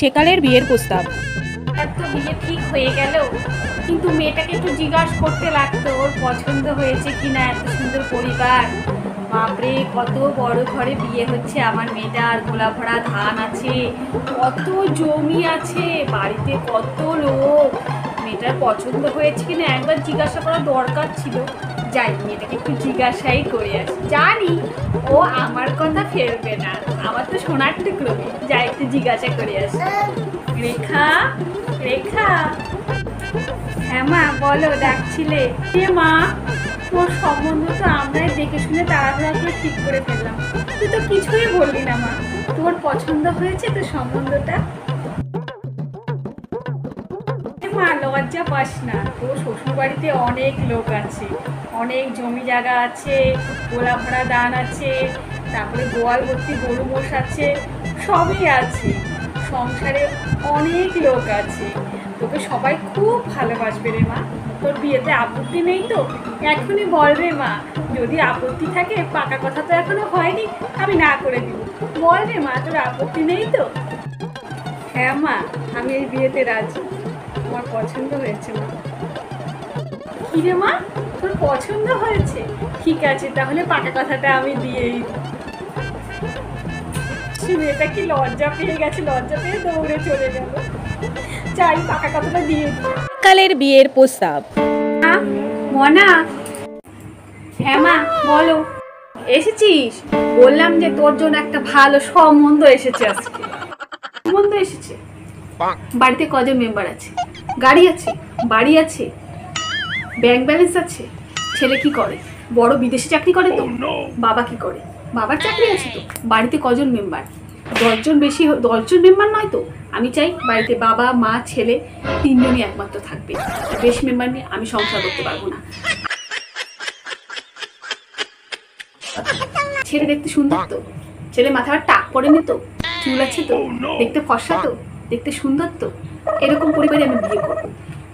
সেকালের বিয়ের প্রস্তাব। তো বিয়ে ঠিক হয়ে গেল, কিন্তু মেয়েটাকে একটু জিজ্ঞাসা করতে লাগতো ওর পছন্দ হয়েছে কিনা। এত সুন্দর পরিবার, বাপরে কত বড় ঘরে বিয়ে হচ্ছে আমার মেয়েটার, গোলা ভরা ধান আছে, কত জমি আছে, বাড়িতে কত লোক। মেয়েটার পছন্দ হয়েছে কিনা একবার জিজ্ঞাসা করা দরকার ছিল। যাই, মেয়েটাকে একটু জিজ্ঞাসাই করে আসি, জানি ও আমার কথা ফেলবে না, আমার তো সোনার টুকরো। যাই, একটু জিজ্ঞাসা করে আসি। রেখা, রেখা। হ্যাঁ মা বলো, ডাকছিলে? মা, তোর সম্বন্ধ তো আমরাই দেখে শুনে তাড়াহুড়া করে ঠিক করে ফেললাম, তুই তো কিছুই বললি না মা। তোর পছন্দ হয়েছে তো সম্বন্ধটা? মা লজ্জা পাস না, তোর শ্বশুর বাড়িতে অনেক লোক আছে, অনেক জমি জায়গা আছে, গোলা ভরা ধান আছে, তারপরে গোয়াল ভর্তি গরু মোষ আছে, সবই আছে। সংসারে অনেক লোক আছে, তোকে সবাই খুব ভালোবাসবে রে মা। তোর বিয়েতে আপত্তি নেই তো? এখনই বল রে মা, যদি আপত্তি থাকে, পাকা কথা তো এখনো হয়নি, আমি না করে দিব। বল রে মা, তোর আপত্তি নেই তো? হ্যাঁ মা, আমি এই বিয়েতে রাজি, আমার পছন্দ হয়েছে মা। কি রে মা, তোর পছন্দ হয়েছে? ঠিক আছে, তাহলে পাকা কথাটা আমি দিয়েই দিই। মেয়েটা কি লজ্জা পেয়ে গেছে, লজ্জা পেয়ে দৌড়ে চলে গেল। চাই, পাকা কথাটা দিয়ে দিই। সেকালের বিয়ের প্রস্তাব। মনা। হ্যাঁ মা বলো। এসেছিস? বললাম যে তোর জন্য একটা ভালো সম্বন্ধ এসেছে আজকে। সম্বন্ধ এসেছে? বাড়িতে কজন মেম্বার আছে? গাড়ি আছে, বাড়ি আছে, ব্যাংক ব্যালেন্স আছে। ছেলে কি করে? বড় বিদেশে চাকরি করে তো? বাবা কি করে? বাবার চাকরি আছে তো? বাড়িতে কজন মেম্বার? 10 জন, বেশি 10 জন মেম্বার নয় তো? আমি চাই বাড়িতে বাবা মা ছেলে 3 জনই একমাত্র থাকবে, বেশি মেম্বার নিয়ে আমি সংসার করতে পারবো না। ছেলে দেখতে সুন্দর তো? ছেলে মাথায় টাক পড়েনি তো? চুল আছে তো? দেখতে ফর্সা তো? দেখতে সুন্দর তো? এরকম পরিবারে আমি বিয়ে করবো,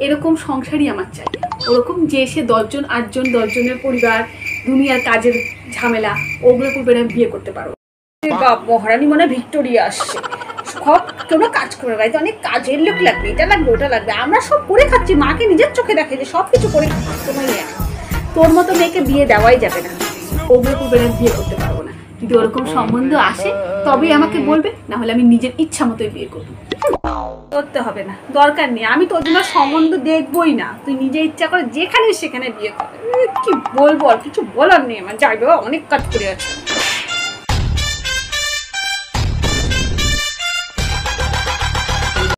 এরকম সংসারই আমার চাই। ওরকম যে এসে 10 জন 8 জন 10 জনের পরিবার, দুনিয়ার কাজের ঝামেলা, ওগুলো পরিবারে আমি বিয়ে করতে পারবো। বাপ, মহারানী মনে ভিক্টোরিয়া আসছে, সব তোমরা কাজ করে, বাড়িতে অনেক কাজের লোক লাগবে, এটা লাগবে ওটা লাগবে, আমরা সব করে খাচ্ছি, মাকে নিজের চোখে দেখে যে সব কিছু করে খাচ্ছি। তোমার তোর মতো মেয়েকে বিয়ে দেওয়াই যাবে না, ওগুলো পরিবারে আমি বিয়ে করতে পারবো না। যদি ওরকম সম্বন্ধ আসে তবেই আমাকে বলবে, না হলে আমি নিজের ইচ্ছা মতোই বিয়ে করবো। করতে হবে না, দরকার নেই, আমি তোর জন্য সম্বন্ধ দেখবই না, তুই নিজে ইচ্ছা করে যেখানে সেখানে বিয়ে কর। কি বলবো, আর কিছু বলার নেই আমার, যাই বাবা, অনেক কাজ করে আছে।